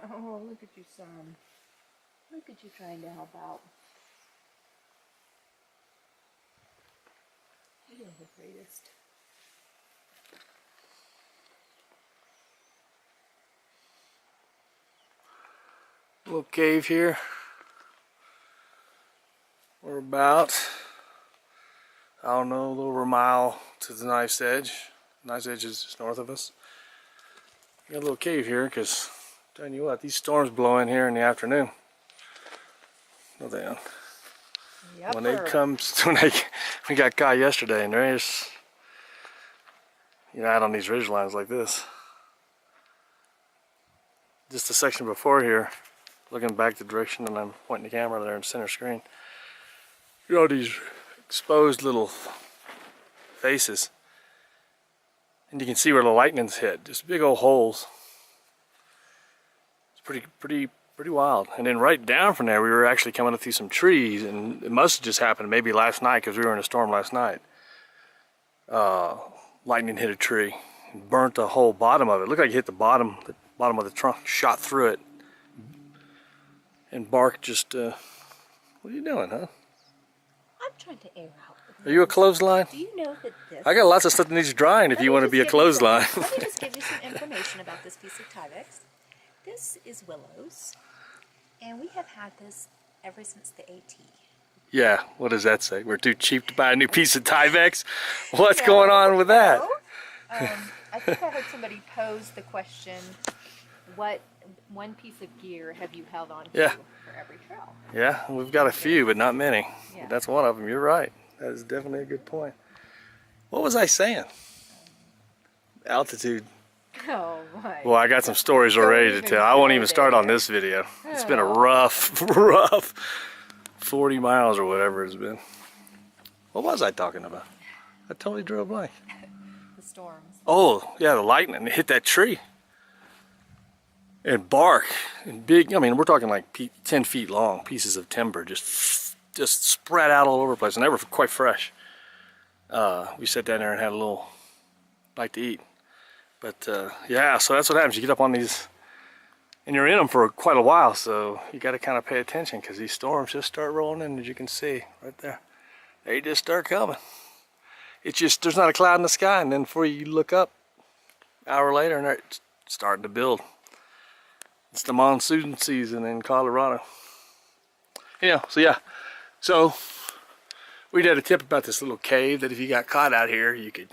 Oh, look at you, son. Look at you trying to help out. You're the greatest. Little cave here. We're about, I don't know, a little over a mile to the knife's edge. Knife's edge is just north of us. We got a little cave here because, telling you what, these storms blow in here in the afternoon. No, they don't. Yep. When they come, we got caught yesterday, and there's, out on these ridge lines like this. Just the section before here, looking back the direction, and I'm pointing the camera there in center screen. These exposed little faces, and you can see where the lightning's hit. Just big old holes. It's pretty wild. And then right down from there, we were actually coming up through some trees, and it must have just happened maybe last night because we were in a storm last night. Lightning hit a tree and burnt the whole bottom of it. It looked like it hit the bottom of the trunk, shot through it, and bark just. What are you doing, huh? I'm trying to air out. Are you a clothesline? Do you know that this... I got lots of stuff that needs drying if you want to be a clothesline. Let me just give you some information about this piece of Tyvek. This is willows, and we have had this ever since the AT. Yeah, what does that say? We're too cheap to buy a new piece of Tyvek? What's going on with that? I think I heard somebody pose the question, what one piece of gear have you held on to for every trail? Yeah, we've got a few, but not many. Yeah. That's one of them. You're right. That is definitely a good point. What was I saying? Altitude. Oh my. Well, I got some stories already to tell. I won't even start on this video. It's been a rough 40 miles or whatever it's been. What was I talking about? I totally drew a blank. The storms. Oh, yeah, the lightning. It hit that tree. And bark. And big, we're talking like 10 feet long pieces of timber just spread out all over the place. And they were quite fresh. We sat down there and had a little bite to eat. But yeah, so that's what happens. You get up on these, and you're in them for quite a while, so you got to kind of pay attention because these storms just start rolling in, as you can see right there. They just start coming. It's just, there's not a cloud in the sky, and then before you look up, an hour later, and they're starting to build. It's the monsoon season in Colorado. So yeah. So we did a tip about this little cave that if you got caught out here, you could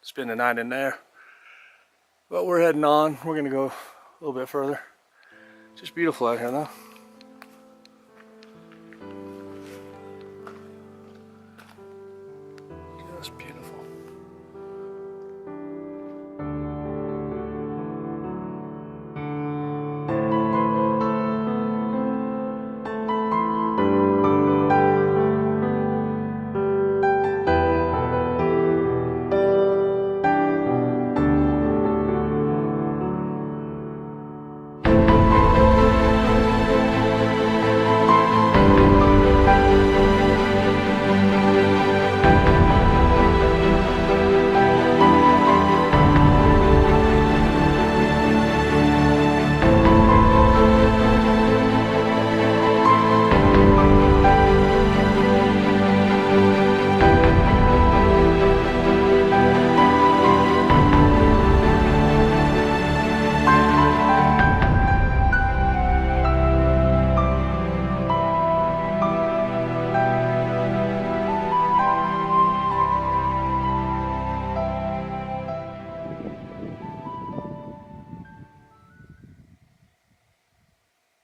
spend the night in there. But we're heading on. We're gonna go a little bit further. It's just beautiful out here though. Just beautiful.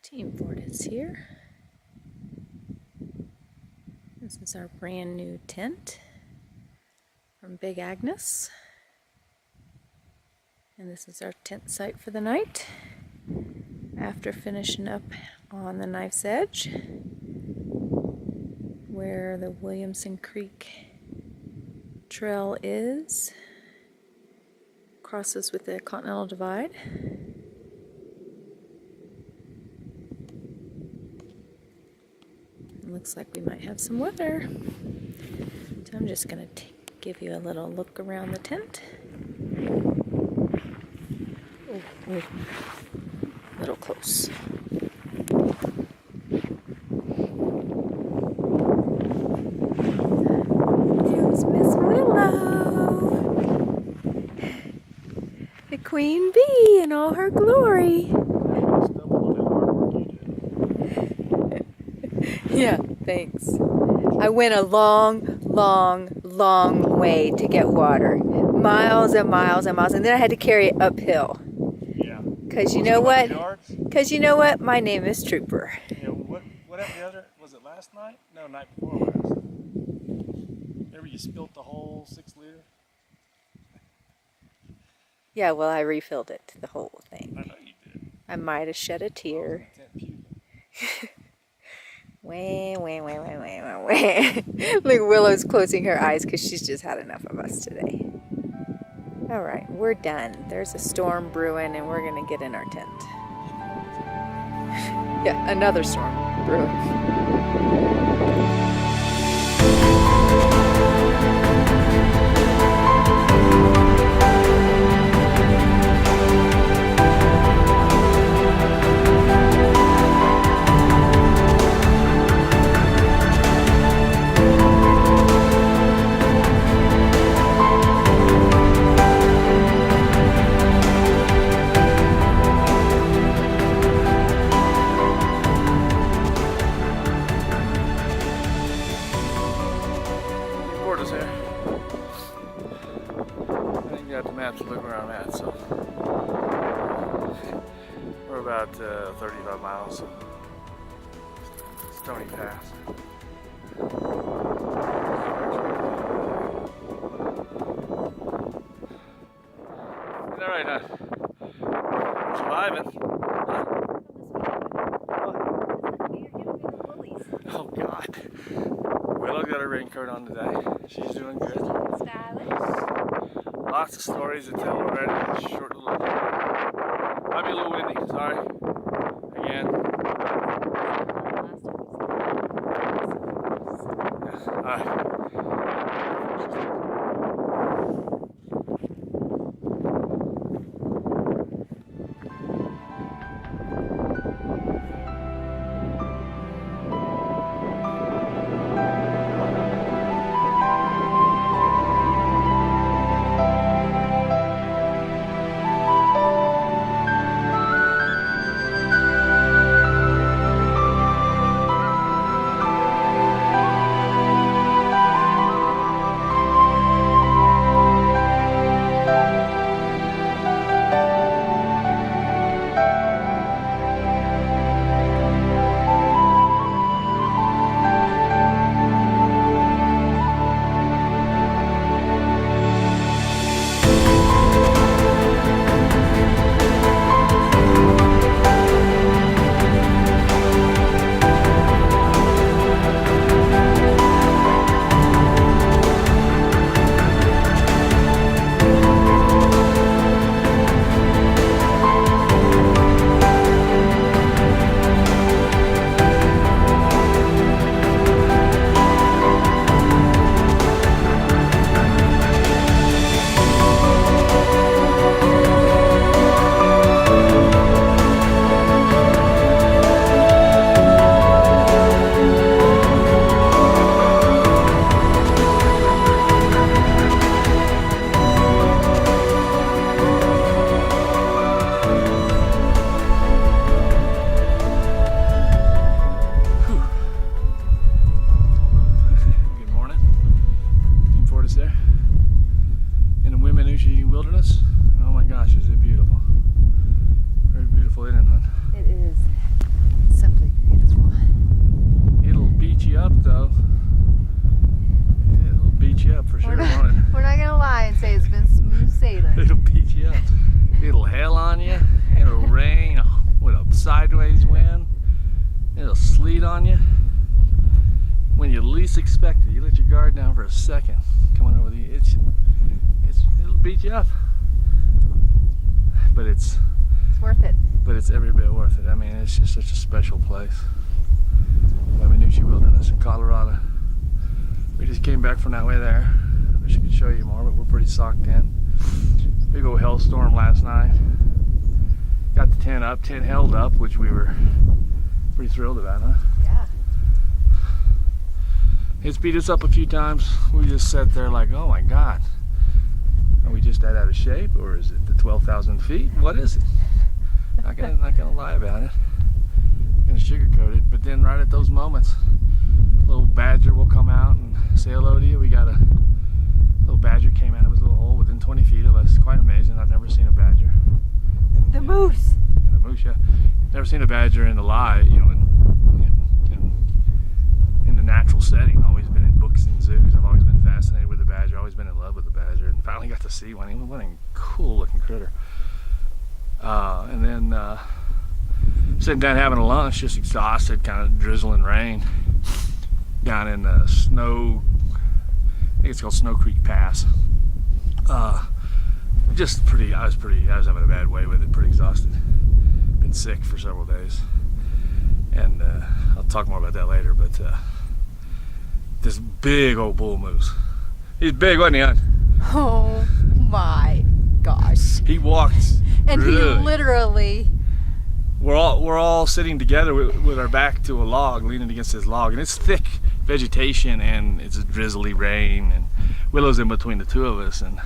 Team Ford is here. This is our brand new tent from Big Agnes. And this is our tent site for the night. After finishing up on the knife's edge, where the Williamson Creek Trail is, crosses with the Continental Divide. Looks like we might have some weather. So I'm just going to give you a little look around the tent. Oh, little close. There's Miss Willow, the queen bee in all her glory. Yeah, thanks. I went a long, long, long way to get water. Miles and miles and miles. And then I had to carry it uphill. Yeah. Because you know what? Because you know what? My name is Trooper. Yeah, what happened the other, was it last night? No, night before last. Remember you spilt the whole 6 liter? Yeah, well, I refilled it, the whole thing. I know you did. I might have shed a tear. Wah. Look, Willow's closing her eyes because she's just had enough of us today. All right, we're done. There's a storm brewing and we're going to get in our tent. Yeah, another storm brewing. To look where I'm at, so we're about 35 miles. Stony Pass. Is that right, huh? We're surviving. Oh God. Willow's got her raincoat on today. She's doing good. Stylish. Lots of stories to tell already. Short little. Might be a little windy. Sorry. Again. All right. Weminuche Wilderness. Oh my gosh, is it beautiful. Very beautiful, isn't it, hon? It is simply beautiful. It'll beat you up, though. It'll beat you up for sure. We're not gonna lie and say it's been smooth sailing. It'll beat you up. It'll hail on you. It'll rain with a sideways wind. It'll sleet on you. When you least expect it, you let your guard down for a second. Coming over the it'll beat you up. But it's worth it. But it's every bit worth it. I mean, it's just such a special place. Weminuche Wilderness in Colorado. We just came back from that way there. I wish I could show you more, but we're pretty socked in. Big old hailstorm last night. got the tent up. Tent held up, which we were pretty thrilled about, huh? Yeah. It's beat us up a few times. We just sat there like, oh my God. Are we just that out of shape, or is it the 12,000 feet? What is it? Not gonna lie about it. Not gonna sugarcoat it. But then right at those moments, a little badger will come out and say hello to you. We got a little badger came out of his little hole within 20 feet of us. Quite amazing. I've never seen a badger. The moose. And a moose, yeah. Never seen a badger in the live, you know, in the natural setting. Always been in books and zoos. I've always been fascinated with the badger. Always been in love with the badger, and finally got to see one. What a cool looking critter. And then sitting down having a lunch, just exhausted, kind of drizzling rain, down in Snow. I think it's called Snow Creek Pass. Just pretty. I was having a bad way with it. Pretty exhausted. Been sick for several days, and I'll talk more about that later. But this big old bull moose. He's big, wasn't he, hon? Oh my gosh. He walked. And really. he literally. We're all sitting together with our back to a log, leaning against this log, and it's thick vegetation, and it's a drizzly rain, and Willow's in between the two of us, and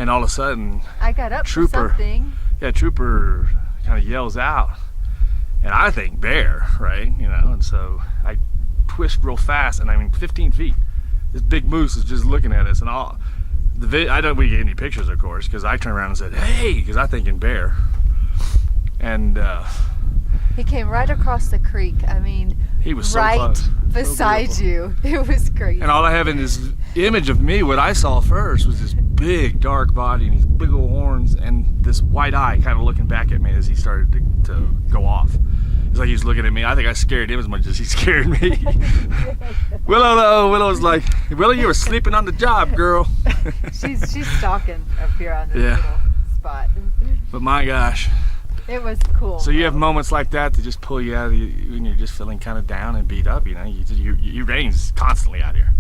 all of a sudden, I got up for something. Yeah, Trooper kind of yells out, and I think bear, right? You know, and so I twist real fast, and I mean 15 feet. This big moose is just looking at us, and I don't get any pictures, of course, because I turned around and said, "Hey," because I'm thinking bear. And he came right across the creek. I mean, he was so right close. beside So you. It was crazy. and all I have in this image of me, what I saw first was this big dark body and these big old horns and this white eye kind of looking back at me as he started to go off. It's like he was looking at me. I think I scared him as much as he scared me. Willow's like, Willow, you were sleeping on the job, girl. she's stalking up here on this Yeah. little spot. But my gosh. It was cool. So you have moments like that to just pull you out of when you're just feeling kind of down and beat up, you know. You rains constantly out here.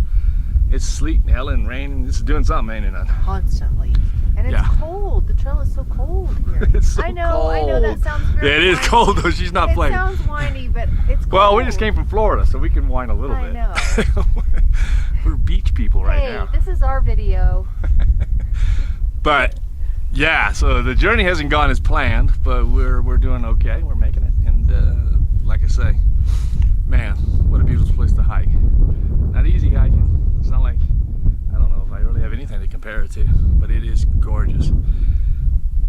It's sleet and hell and rain, and it's doing something, ain't it? Constantly. And it's cold. The trail is so cold here. It's so I know that sounds very Yeah, it is whiny. cold though. She's not playing. It sounds whiny, but it's cold. Well, we just came from Florida, so we can whine a little I bit. know. We're beach people right now. Hey, this is our video. But yeah, so the journey hasn't gone as planned, but we're doing okay. We're making it, and like I say, man, what a beautiful place to hike. Not easy hiking. It's not like, I don't know if I really have anything to compare it to, but it is gorgeous.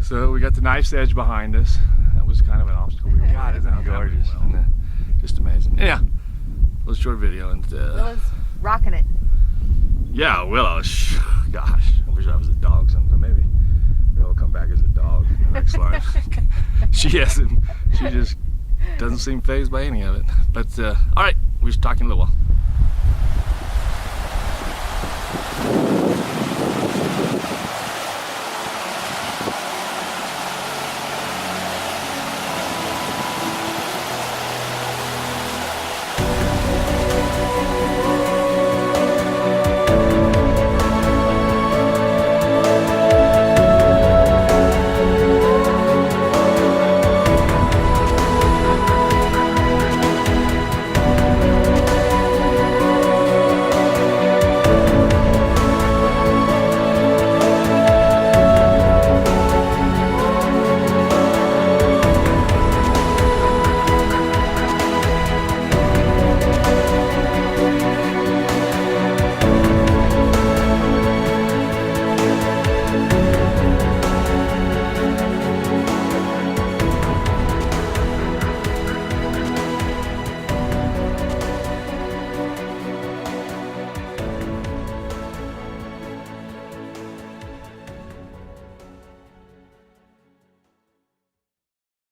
So we got the knife's edge behind us. That was kind of an obstacle. God, isn't that gorgeous? And, just amazing. Yeah, a little short video, and Willow's rocking it. yeah, Willow. Gosh, I wish I was a dog sometime. Maybe I'll come back as a dog in the next life. She hasn't. She just doesn't seem fazed by any of it. But all right, we're just talking a little while.